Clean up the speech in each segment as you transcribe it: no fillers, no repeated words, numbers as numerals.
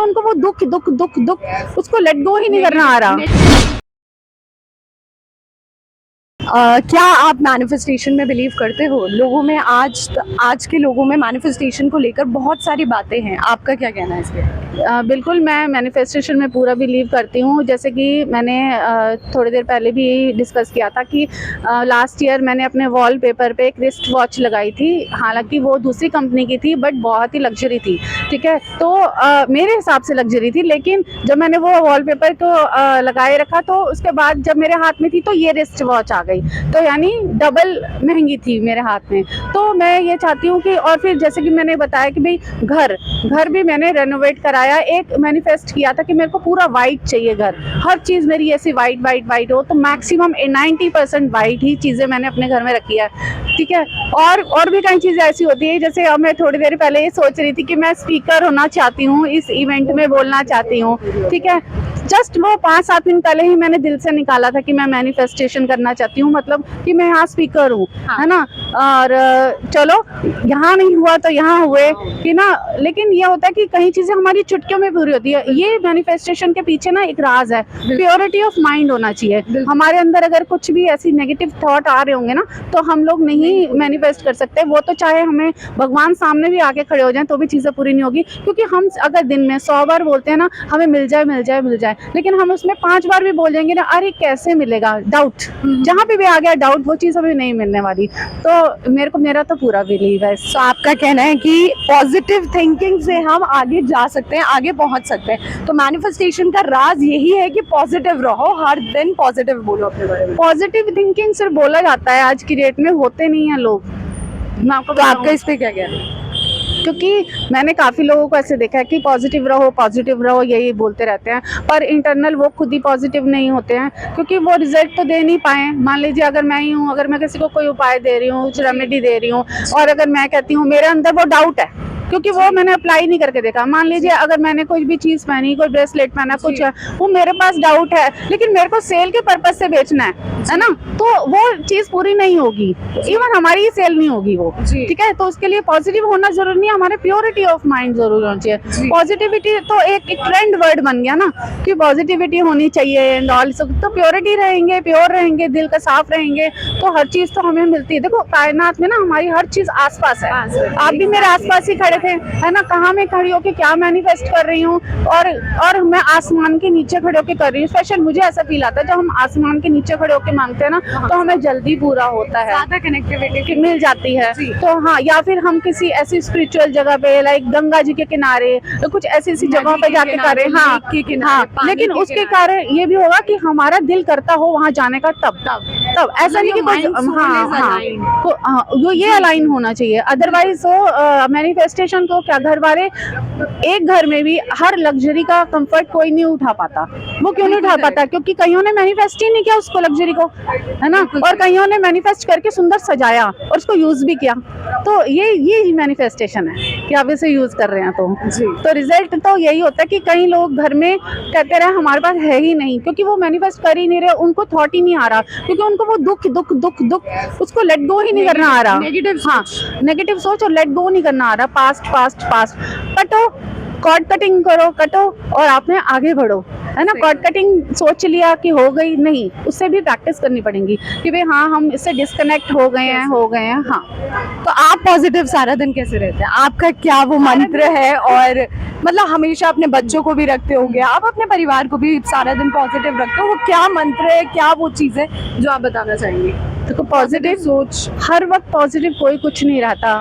उनको वो दुख दुख दुख दुख उसको लेट गो ही नहीं करना आ रहा। क्या आप मैनिफेस्टेशन में बिलीव करते हो? लोगों में आज के लोगों में मैनिफेस्टेशन को लेकर बहुत सारी बातें हैं, आपका क्या कहना है इस पे? बिल्कुल, मैं मैनिफेस्टेशन में पूरा बिलीव करती हूँ। जैसे कि मैंने थोड़ी देर पहले भी यही डिस्कस किया था कि लास्ट ईयर मैंने अपने वॉलपेपर पे एक रिस्ट वॉच लगाई थी। हालांकि वो दूसरी कंपनी की थी, बट बहुत ही लग्जरी थी, ठीक है। तो मेरे हिसाब से लग्जरी थी, लेकिन जब मैंने वो वॉलपेपर को लगाए रखा तो उसके बाद जब मेरे हाथ में थी तो ये रिस्ट वॉच आ गई, तो यानी डबल महंगी थी मेरे हाथ में। तो मैं ये चाहती हूँ कि, और फिर जैसे कि मैंने बताया कि भाई घर भी मैंने रेनोवेट कराया। एक मैनिफेस्ट किया था कि मेरे को पूरा वाइट चाहिए घर, हर चीज़ मेरी ऐसी वाइट वाइट वाइट हो। तो मैक्सिमम 90% वाइट ही चीज़ें मैंने अपने घर में रखी है, ठीक है। और भी कई चीज़ें ऐसी होती है, जैसे अब मैं थोड़ी देर पहले ये सोच रही थी कि मैं स्पीकर होना चाहती हूँ, इस इवेंट में बोलना चाहती हूँ, ठीक है। जस्ट वो 5-7 दिन पहले ही मैंने दिल से निकाला था कि मैं मैनिफेस्टेशन करना चाहती हूँ, मतलब कि मैं यहाँ स्पीकर हूँ, है ना। और चलो यहाँ नहीं हुआ तो यहाँ हुए कि ना, लेकिन ये होता है कि कई चीज़ें हमारी चुटकियों में पूरी होती है। ये मैनिफेस्टेशन के पीछे ना एक राज है, प्योरिटी ऑफ माइंड होना चाहिए हमारे अंदर। अगर कुछ भी ऐसी नेगेटिव थॉट आ रहे होंगे ना, तो हम लोग नहीं मैनिफेस्ट कर सकते। वो तो चाहे हमें भगवान सामने भी आके खड़े हो जाएं तो भी चीज़ें पूरी नहीं होगी, क्योंकि हम अगर दिन में 100 बार बोलते हैं ना हमें मिल जाए मिल जाए मिल जाए, लेकिन हम उसमें 5 बार भी बोल देंगे ना, अरे कैसे मिलेगा, डाउट, जहाँ पे भी आ गया डाउट, वो चीज़ हमें नहीं मिलने वाली। तो मेरा तो पूरा बिलीव है। तो आपका कहना है कि पॉजिटिव थिंकिंग से हम आगे जा सकते हैं, आगे पहुंच सकते हैं। तो मैनिफेस्टेशन का राज यही है कि पॉजिटिव रहो, हर दिन पॉजिटिव बोलो अपने बारे में। पॉजिटिव थिंकिंग सिर्फ बोला जाता है, आज की डेट में होते नहीं है लोग। मैं आपको तो आपका इस पे क्या कहना है? क्योंकि मैंने काफ़ी लोगों को ऐसे देखा है कि पॉजिटिव रहो यही बोलते रहते हैं, पर इंटरनल वो खुद ही पॉजिटिव नहीं होते हैं, क्योंकि वो रिजल्ट तो दे नहीं पाए। मान लीजिए अगर मैं ही हूँ, अगर मैं किसी को कोई उपाय दे रही हूँ, कुछ रेमेडी दे रही हूँ, और अगर मैं कहती हूँ मेरे अंदर वो डाउट है, क्योंकि वो मैंने अप्लाई नहीं करके देखा। मान लीजिए अगर मैंने कोई भी चीज़ पहनी, कोई ब्रेसलेट पहना, कुछ है, वो मेरे पास डाउट है, लेकिन मेरे को सेल के पर्पज से बेचना है ना, तो वो चीज़ पूरी नहीं होगी, इवन हमारी ही सेल नहीं होगी वो, ठीक है। तो उसके लिए पॉजिटिव होना जरूरी नहीं है, हमारे प्योरिटी ऑफ माइंड जरूर होनी चाहिए। पॉजिटिविटी तो एक ट्रेंड वर्ड बन गया ना कि पॉजिटिविटी होनी चाहिए एंड ऑल। तो प्योरिटी रहेंगे, प्योर रहेंगे, दिल का साफ रहेंगे, तो हर चीज़ तो हमें मिलती है। देखो कायनात में ना हमारी हर चीज़ आसपास है, आप भी मेरे आसपास ही खड़े थे, है ना। कहाँ मैं खड़ी होके क्या मैनिफेस्ट कर रही हूँ, और मैं आसमान के नीचे खड़े होके कर रही हूँ। स्पेशल मुझे ऐसा फील आता है जब हम आसमान के नीचे खड़े होके मांगते हैं ना, तो हमें जल्दी पूरा होता है, ज्यादा कनेक्टिविटी मिल जाती है। तो हाँ, या फिर हम किसी ऐसी स्पिरिचुअल जगह पे, लाइक गंगा जी के किनारे, तो कुछ ऐसी जगहों पे जाके करें, हाँ हाँ। लेकिन उसके कारण ये भी होगा कि हमारा दिल करता हो वहाँ जाने का, तब ऐसा नहीं कि कोई, हाँ वो ये अलाइन होना चाहिए। अदरवाइज तो मैनिफेस्टेशन को क्या, घर वाले एक घर में भी हर लग्जरी का कंफर्ट कोई नहीं उठा पाता। वो क्यों नहीं उठा पाता? क्योंकि कईयों ने मैनिफेस्ट ही नहीं किया उसको, लग्जरी को, है ना, और कईयों ने मैनिफेस्ट करके सुंदर सजाया और उसको यूज भी किया। तो ये ही मैनिफेस्टेशन है कि आप इसे यूज कर रहे हैं तो रिजल्ट तो यही होता है कि कई लोग घर में कहते रहे हमारे पास है ही नहीं, क्योंकि वो मैनिफेस्ट कर ही नहीं रहे, उनको थॉट ही नहीं आ रहा, क्योंकि उनको वो दुख दुख दुख दुख उसको लेट गो ही नहीं करना आ रहा। नेगेटिव सोच और लेट गो नहीं करना आ रहा। पास्ट कटो, कॉर्ड कटिंग करो, कटो और आप में आगे बढ़ो, है ना। कॉर्ड कटिंग सोच लिया कि हो गई, नहीं, उससे भी प्रैक्टिस करनी पड़ेगी कि भाई हाँ हम इससे डिस्कनेक्ट हो गए हैं। हाँ, तो आप पॉजिटिव सारा दिन कैसे रहते हैं? आपका क्या वो मंत्र है? और मतलब हमेशा अपने बच्चों को भी रखते होंगे, आप अपने परिवार को भी सारा दिन पॉजिटिव रखते हो, वो क्या मंत्र है, क्या वो चीज़ है जो आप बताना चाहेंगे? देखो पॉजिटिव सोच, हर वक्त पॉजिटिव कोई कुछ नहीं रहता।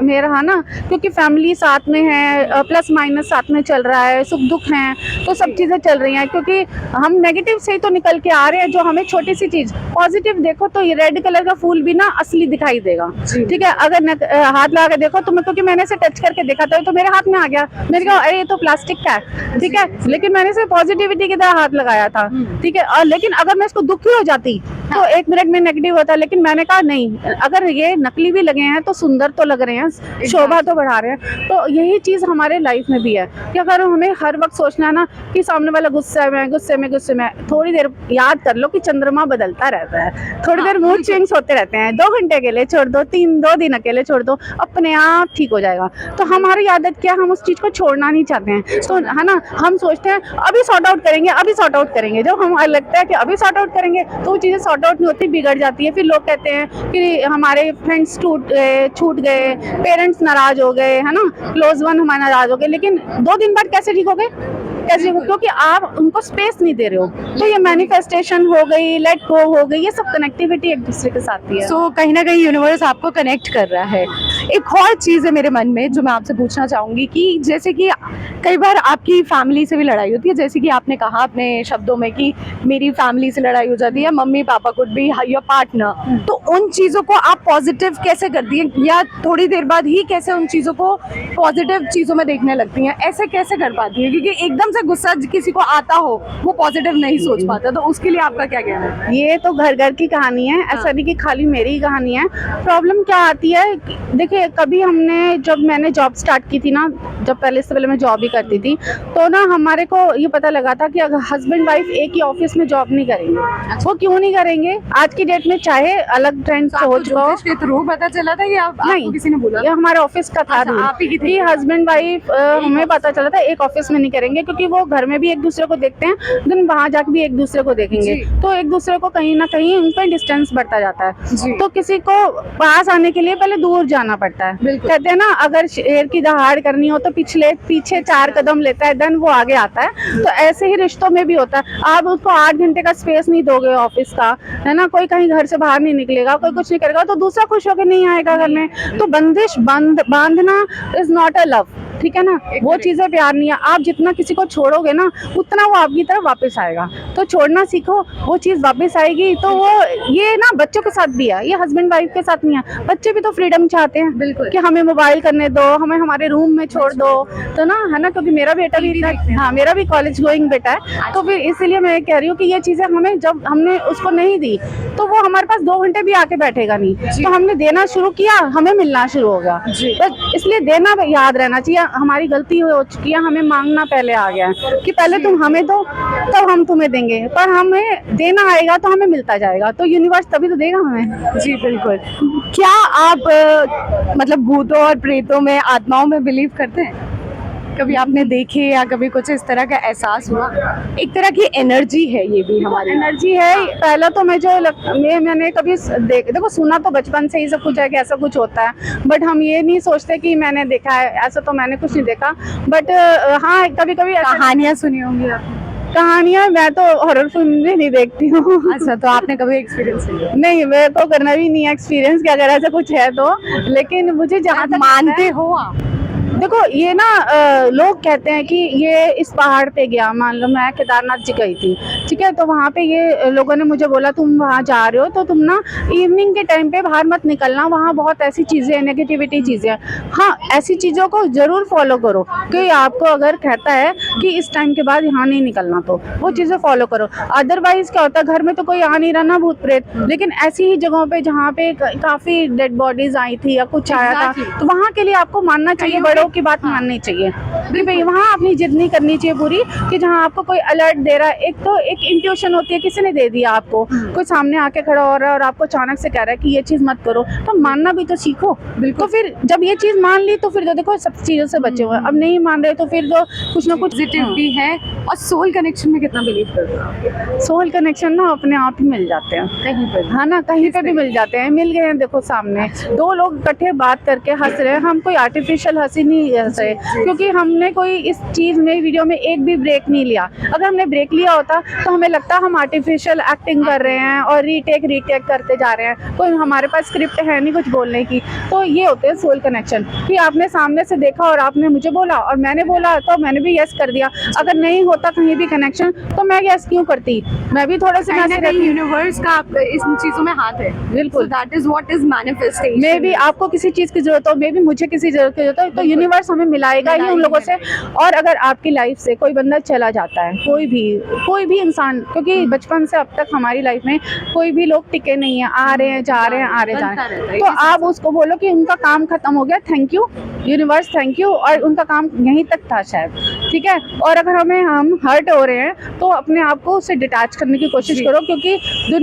मेरा है ना, क्योंकि फैमिली साथ में है, प्लस माइनस साथ में चल रहा है, सुख दुख हैं, तो सब चीज़ें चल रही हैं, क्योंकि हम नेगेटिव से ही तो निकल के आ रहे हैं। जो हमें छोटी सी चीज़ पॉजिटिव देखो तो ये रेड कलर का फूल भी ना असली दिखाई देगा, ठीक है। अगर हाथ लगा के देखो तो क्योंकि मैंने इसे टच करके देखा था तो मेरे हाथ में आ गया, मैंने कहा अरे ये तो प्लास्टिक का है, ठीक है, लेकिन मैंने इसे पॉजिटिविटी की तरह हाथ लगाया था, ठीक है। और लेकिन अगर मैं इसको दुखी हो जाती तो 1 मिनट में नेगेटिव होता है, लेकिन मैंने कहा नहीं, अगर ये नकली भी लगे हैं तो सुंदर तो लग रहे हैं, शोभा तो बढ़ा रहे हैं। तो यही चीज़ हमारे लाइफ में भी है कि अगर हमें हर वक्त सोचना है ना कि सामने वाला गुस्से में, थोड़ी देर याद कर लो कि चंद्रमा बदलता रहता है, थोड़ी देर मूड चेंज होते रहते हैं, 2 घंटे अकेले छोड़ दो, 2 दिन अकेले छोड़ दो, अपने आप ठीक हो जाएगा। तो हमारी आदत क्या, हम उस चीज़ को छोड़ना नहीं चाहते हैं, तो है ना, हम सोचते हैं अभी सॉर्ट आउट करेंगे, जब हम लगता है कि अभी सॉर्ट आउट करेंगे तो वो चीज़ें सॉर्ट आउट नहीं होती, बिगड़ जाती है। फिर लोग कहते हैं कि हमारे फ्रेंड्स छूट गए, पेरेंट्स नाराज हो गए, है ना, क्लोज वन हमारे नाराज हो गए, लेकिन 2 दिन बाद कैसे ठीक हो गए? क्योंकि आप उनको स्पेस नहीं दे रहे हो। तो ये मैनिफेस्टेशन हो गई, लेट गो हो गई, ये सब कनेक्टिविटी एक दूसरे के साथ ही है। सो कहीं ना कहीं यूनिवर्स आपको कनेक्ट कर रहा है। एक और चीज़ है मेरे मन में जो मैं आपसे पूछना चाहूँगी कि जैसे कि कई बार आपकी फैमिली से भी लड़ाई होती है, जैसे कि आपने कहा अपने शब्दों में कि मेरी फैमिली से लड़ाई हो जाती है, mummy papa could be your partner, तो उन चीज़ों को आप पॉजिटिव कैसे करती हैं, या थोड़ी देर बाद ही कैसे उन चीज़ों को पॉजिटिव चीज़ों में देखने लगती हैं, ऐसे कैसे कर पाती हैं? क्योंकि एकदम से गुस्सा किसी को आता हो, वो पॉजिटिव नहीं सोच पाता, तो उसके लिए आपका क्या कहना है? ये तो घर घर की कहानी है, ऐसा नहीं कि खाली मेरी ही कहानी है। प्रॉब्लम क्या आती है, देखिए कभी जब मैंने जॉब स्टार्ट की थी ना, जब पहले से पहले मैं जॉब ही करती थी, तो ना हमारे को ये पता लगा था कि अगर हस्बैंड वाइफ एक ही ऑफिस में जॉब नहीं करेंगे। वो क्यों नहीं करेंगे? आज की डेट में चाहे अलग ट्रेंड हो चुका हो, के थ्रू पता चला था या आपको किसी ने बोला? ये हमारे ऑफिस का था, आप ही की हस्बैंड वाइफ हमें पता चला था एक ऑफिस में नहीं करेंगे, क्योंकि वो घर में भी एक दूसरे को देखते हैं, दिन वहाँ जाके भी एक दूसरे को देखेंगे, तो एक दूसरे को कहीं ना कहीं उन पर डिस्टेंस बढ़ता जाता है। तो किसी को पास आने के लिए पहले दूर जाना पड़ता है। कहते हैं ना, अगर शेर की दहाड़ करनी हो तो पीछे 4 कदम लेता है, देन वो आगे आता है। तो ऐसे ही रिश्तों में भी होता है, आप उसको 8 घंटे का स्पेस नहीं दोगे ऑफिस का, है ना, कोई कहीं घर से बाहर नहीं निकलेगा, कोई कुछ नहीं करेगा, तो दूसरा खुश होकर नहीं आएगा घर में। तो बंदिश बांधना इज नॉट अ लव, ठीक है ना, वो चीज़ें प्यार नहीं है। आप जितना किसी को छोड़ोगे ना, उतना वो आपकी तरफ वापस आएगा। तो छोड़ना सीखो, वो चीज़ वापस आएगी। तो वो ये ना बच्चों के साथ भी है, ये हस्बैंड वाइफ के साथ नहीं है। बच्चे भी तो फ्रीडम चाहते हैं, बिल्कुल, कि हमें मोबाइल करने दो, हमें हमारे रूम में छोड़ दो, तो ना, है ना, क्योंकि मेरा बेटा भी इतना, हाँ, मेरा भी कॉलेज गोइंग बेटा है, तो फिर इसीलिए मैं कह रही हूँ कि ये चीज़ें हमें, जब हमने उसको नहीं दी तो वो हमारे पास 2 घंटे भी आके बैठेगा नहीं। तो हमने देना शुरू किया, हमें मिलना शुरू होगा। बस इसलिए देना याद रहना चाहिए। हमारी गलती हो चुकी है, हमें मांगना पहले आ गया है कि पहले तुम हमें दो, तब हम तुम्हें देंगे, पर हमें देना आएगा तो हमें मिलता जाएगा, तो यूनिवर्स तभी तो देगा हमें। जी बिल्कुल। क्या आप मतलब भूतों और प्रेतों में, आत्माओं में बिलीव करते हैं? कभी आपने देखे या कभी कुछ इस तरह का एहसास हुआ? एक तरह की एनर्जी है, ये भी हमारी एनर्जी है। पहला तो मैंने कभी देखो, सुना तो बचपन से ही सब कुछ है कि ऐसा कुछ होता है, बट हम ये नहीं सोचते कि मैंने देखा है, ऐसा तो मैंने कुछ नहीं देखा। बट हाँ, कभी कभी कहानियाँ सुनी होंगी आपने? कहानियाँ, मैं तो हॉरर फिल्म भी नहीं देखती हूँ। अच्छा, तो आपने कभी एक्सपीरियंस किया? नहीं, मैं तो करना भी नहीं है एक्सपीरियंस, कि अगर ऐसा कुछ है तो। लेकिन मुझे जहाँ तक मानते हो आप? देखो, ये ना लोग कहते हैं कि ये इस पहाड़ पे गया, मान लो मैं केदारनाथ जी गई थी, ठीक है, तो वहाँ पे ये लोगों ने मुझे बोला तुम वहाँ जा रहे हो तो तुम ना इवनिंग के टाइम पे बाहर मत निकलना, वहाँ बहुत ऐसी चीज़ें, नेगेटिविटी चीज़ें हैं। हाँ, ऐसी चीज़ों को ज़रूर फॉलो करो, कि आपको अगर कहता है कि इस टाइम के बाद यहाँ नहीं निकलना, तो वो चीज़ें फॉलो करो। अदरवाइज़ क्या होता है, घर में तो कोई आ नहीं रहा ना भूत प्रेत, लेकिन ऐसी ही जगहों पे जहाँ पे काफ़ी डेड बॉडीज आई थी या कुछ आया था, तो वहाँ के लिए आपको मानना चाहिए, बड़ों की बात माननी चाहिए कि भाई वहाँ अपनी जिद नहीं करनी चाहिए पूरी, कि जहाँ आपको कोई अलर्ट दे रहा है। एक तो एक इंट्यूशन होती है, किसी ने दे दिया आपको, कोई सामने आके खड़ा हो रहा है और आपको अचानक से कह रहा है कि ये चीज़ मत करो, तो मानना भी तो सीखो। बिल्कुल। तो फिर जब ये चीज़ मान ली तो फिर तो देखो सब चीज़ों से बचे हुए हैं। अब नहीं मान रहे तो फिर तो कुछ ना कुछ पॉजिटिव भी है। और सोल कनेक्शन में कितना बिलीव करते हो? सोल कनेक्शन ना अपने आप ही मिल जाते हैं कहीं पर, है ना, कहीं पे भी मिल जाते हैं। मिल गए हैं, देखो सामने 2 लोग इकट्ठे बात करके हंस रहे हैं, हम कोई आर्टिफिशियल हंसी नहीं हंस रहे, क्योंकि हमने कोई इस चीज़ में वीडियो में एक भी ब्रेक नहीं लिया। अगर हमने ब्रेक लिया होता तो हमें लगता हम आर्टिफिशियल एक्टिंग कर रहे हैं और रीटेक करते जा रहे हैं, कोई हमारे पास स्क्रिप्ट है नहीं कुछ बोलने की। तो ये होते हैं सोल कनेक्शन, कि आपने सामने से देखा और आपने मुझे बोला और मैंने बोला तो मैंने भी यस कर दिया। अगर नहीं होता कहीं भी कनेक्शन तो मैं यस क्यों करती, मैं भी थोड़ा सा यूनिवर्स का इन चीज़ों में हाथ है। बिल्कुल, that is what is manifestation. मे भी आपको किसी चीज़ की जरूरत हो, मे भी मुझे किसी जरूरत की जरूरत हो, तो यूनिवर्स हमें मिलाएगा ही उन लोगों से से। और अगर आपकी लाइफ से कोई बंदा चला जाता है, कोई भी इंसान, क्योंकि बचपन से अब तक हमारी लाइफ में कोई भी लोग टिके नहीं है, आ रहे हैं जा रहे हैं, आ रहे जा रहे हैं, तो आप उसको बोलो कि उनका काम खत्म हो गया, thank you universe, thank you, और उनका काम यहीं तक था शायद, ठीक है। और अगर हम हर्ट हो रहे हैं तो अपने आप को उससे डिटैच करने की कोशिश करो, क्योंकि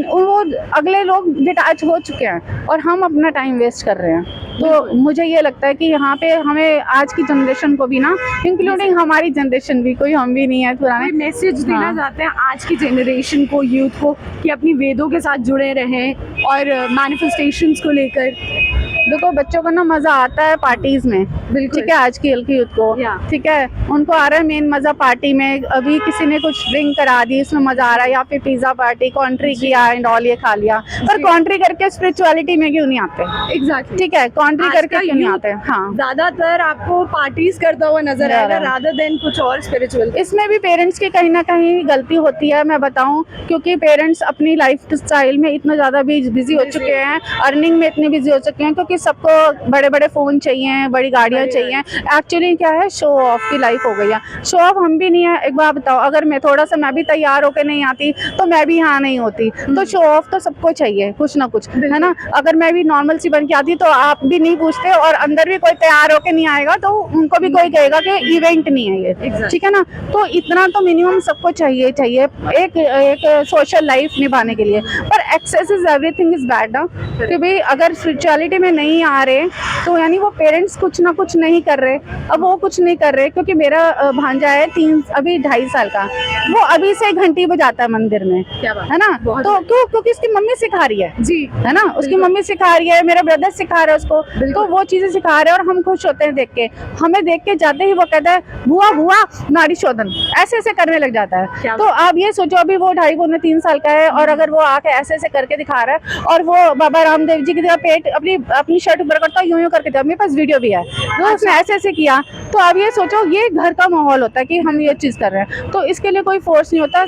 वो अगले लोग डिटैच हो चुके हैं और हम अपना टाइम वेस्ट कर रहे हैं। तो मुझे ये लगता है कि यहाँ पे हमें आज की जनरेशन को भी ना, इंक्लूडिंग हमारी जनरेशन भी, कोई हम भी नहीं है पुराने, मैसेज देना चाहते हैं आज की जनरेशन को, यूथ को, कि अपनी वेदों के साथ जुड़े रहें और मैनिफेस्टेशंस को लेकर? देखो बच्चों को ना मजा आता है पार्टीज में, बिल्कुल, ठीक है, आज की यूथ को, ठीक है, उनको आ रहा है मेन मजा पार्टी में। अभी किसी ने कुछ ड्रिंक करा दी, उसमें मजा आ रहा है, या फिर पिज्जा पार्टी, कॉन्ट्री किया एंड ऑल, ये खा लिया, पर कॉन्ट्री करके स्पिरिचुअलिटी में क्यों नहीं आते? एग्जैक्टली, ठीक है, कॉन्ट्री करके क्यों नहीं आते? हाँ, ज्यादातर आपको पार्टीज करता हुआ नजर आएगा रादर देन कुछ और स्पिरिचुअल। इसमें भी पेरेंट्स की कहीं ना कहीं गलती होती है, मैं बताऊं, क्योंकि पेरेंट्स अपनी लाइफ स्टाइल में इतना ज़्यादा बिजी हो चुके हैं, अर्निंग में इतने बिजी हो चुके हैं, क्योंकि सबको बड़े बड़े फ़ोन चाहिए, बड़ी गाड़ियाँ चाहिए। एक्चुअली क्या है, शो ऑफ की लाइफ हो गई है। शो ऑफ हम भी नहीं है। एक बात बताओ, अगर मैं थोड़ा सा मैं भी तैयार होकर नहीं आती तो मैं भी यहाँ नहीं होती। तो शो ऑफ तो सबको चाहिए कुछ ना कुछ, है ना। अगर मैं भी नॉर्मल सी बन के आती तो आप भी नहीं पूछते, और अंदर भी कोई तैयार होकर नहीं आएगा तो उनको भी कोई कहेगा कि इवेंट नहीं है ये, ठीक है ना। तो इतना तो मिनिमम सबको चाहिए एक सोशल लाइफ निभाने के लिए। पर excess is everything is bad ना, कि भाई अगर स्पिरिचुअलिटी में नहीं आ रहे तो यानी वो पेरेंट्स कुछ ना कुछ नहीं कर रहे। अब वो कुछ नहीं कर रहे, क्योंकि मेरा भांजा है अभी 2.5 साल का, वो अभी से घंटी बजाता है मंदिर में, है ना। तो क्यों? क्योंकि उसकी मम्मी सिखा रही है जी, है ना, उसकी मम्मी सिखा रही है, मेरा ब्रदर सिखा रहा है उसको, तो वो चीजें सिखा रहे हैं और हम खुश होते हैं देख के। हमें देख के जाते ही वो कहता है बुआ बुआ नाड़ी शोधन, ऐसे करने लग जाता है। तो आप ये सोचो, अभी वो 2.5-3 साल का है, और अगर वो आके ऐसे करके दिखा रहा है, और वो बाबा रामदेव जी की तरह पेट अपनी शर्ट ऊपर करता है, यूं करके, मेरे पास वीडियो भी है, तो उसने ऐसे किया। तो आप ये सोचो, ये घर का माहौल होता है कि हम ये चीज कर रहे हैं, तो इसके लिए कोई फोर्स नहीं होता।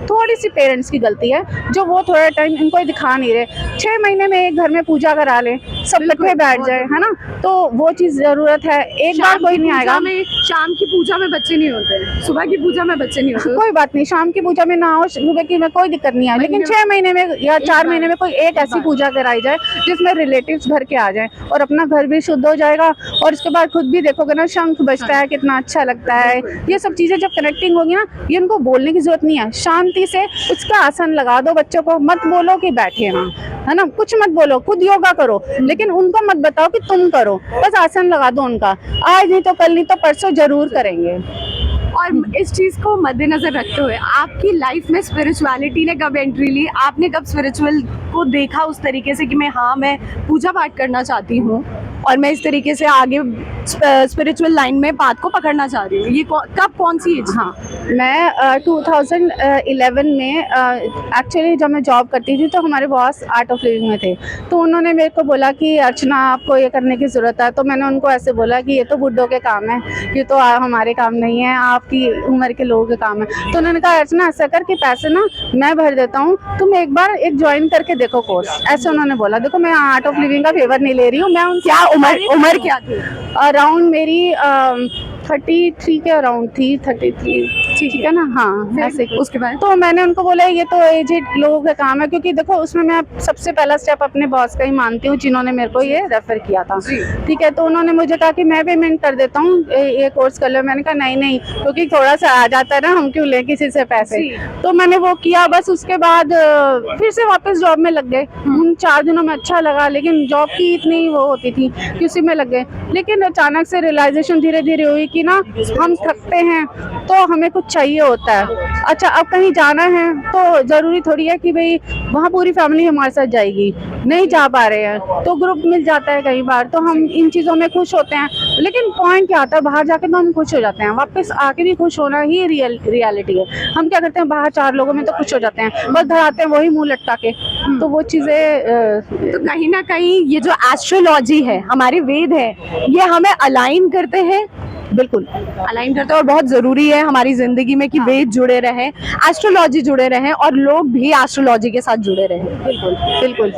थोड़ी सी पेरेंट्स की गलती है जो वो थोड़ा टाइम इनको दिखा नहीं रहे। 6 महीने में एक घर में पूजा करा ले, सब इकट्ठे बैठ जाए, है ना, तो वो चीज जरूरत है। एक बार कोई नहीं आएगा। शाम की पूजा में बच्चे नहीं होते, सुबह की पूजा में बच्चे नहीं होते, कोई बात नहीं, शाम की पूजा में ना हो, सुबह की में कोई दिक्कत नहीं है, लेकिन 6 महीने में या 4 महीने में कोई एक ऐसी पूजा कराई जाए जिसमें रिलेटिव्स घर के आ जाए, और अपना घर भी शुद्ध हो जाएगा। और इसके बाद खुद भी देखोगे ना, शंख बजता है, कितना अच्छा लगता है। ये सब चीजें जब कनेक्टिंग होगी ना, ये उनको बोलने की जरूरत नहीं है, शांति से उसका आसन लगा दो बच्चों को, मत बोलो कि बैठे ना, है ना, कुछ मत बोलो, खुद योगा करो, लेकिन उनको मत बताओ कि तुम करो, बस आसन लगा दो उनका। आज नहीं तो कल, नहीं तो परसों जरूर करेंगे। और इस चीज को मद्देनजर रखते हुए आपकी लाइफ में स्पिरिचुअलिटी ने कब एंट्री ली? आपने कब स्पिरिचुअल को देखा उस तरीके से कि मैं पूजा पाठ करना चाहती हूँ और मैं इस तरीके से आगे स्पिरिचुअल लाइन में पाथ को पकड़ना चाह रही हूँ? ये कब, कौन सी एज? हाँ, मैं 2011 में एक्चुअली जब मैं जॉब करती थी तो हमारे बॉस आर्ट ऑफ लिविंग में थे, तो उन्होंने मेरे को बोला कि अर्चना आपको ये करने की ज़रूरत है। तो मैंने उनको ऐसे बोला कि ये तो बुड्ढों के काम है, ये तो हमारे काम नहीं है, आपकी उम्र के लोगों के काम है। तो उन्होंने कहा अर्चना ऐसा कर कि पैसे ना मैं भर देता हूँ, तुम एक बार ज्वाइन करके देखो कोर्स, ऐसे उन्होंने बोला। देखो मैं आर्ट ऑफ लिविंग का फेवर नहीं ले रही हूँ, मैं उन क्या उम्र क्या थी? अराउंड मेरी 33 के अराउंड थी, 33, ठीक है ना। हाँ, ऐसे। उसके बाद तो मैंने उनको बोला ये तो एजेड लोगों का काम है, क्योंकि देखो उसमें मैं सबसे पहला स्टेप अपने बॉस का ही मानती हूँ, जिन्होंने मेरे को ये रेफर किया था, ठीक है। तो उन्होंने मुझे कहा कि मैं पेमेंट कर देता हूँ, ये कोर्स कर लो। मैंने कहा नहीं, क्योंकि थोड़ा सा आ जाता है ना, हम क्यों लें किसी से पैसे। तो मैंने वो किया, बस उसके बाद फिर से वापस जॉब में लग गए। उन 4 दिनों में अच्छा लगा, लेकिन जॉब की इतनी वो होती थी कि उसी में लग गए। लेकिन अचानक से रियलाइजेशन धीरे धीरे हुई कि ना हम थकते हैं तो हमें कुछ चाहिए होता है। अच्छा, अब कहीं जाना है तो ज़रूरी थोड़ी है कि भाई वहाँ पूरी फैमिली हमारे साथ जाएगी, नहीं जा पा रहे हैं तो ग्रुप मिल जाता है कई बार, तो हम इन चीज़ों में खुश होते हैं। लेकिन पॉइंट क्या आता है, बाहर जाके तो हम खुश हो जाते हैं, वापस आके भी खुश होना ही रियलिटी है। हम क्या करते हैं, बाहर 4 लोगों में तो खुश हो जाते हैं, बस घर आते हैं वही मुँह लटका के। तो वो चीज़ें तो कहीं ना कहीं ये जो एस्ट्रोलॉजी है, हमारे वेद है, ये हमें अलाइन करते हैं, बिल्कुल अलाइन करते हैं, और बहुत जरूरी है हमारी जिंदगी में कि वेद जुड़े रहें, एस्ट्रोलॉजी जुड़े रहें और लोग भी एस्ट्रोलॉजी के साथ जुड़े रहें। बिल्कुल बिल्कुल।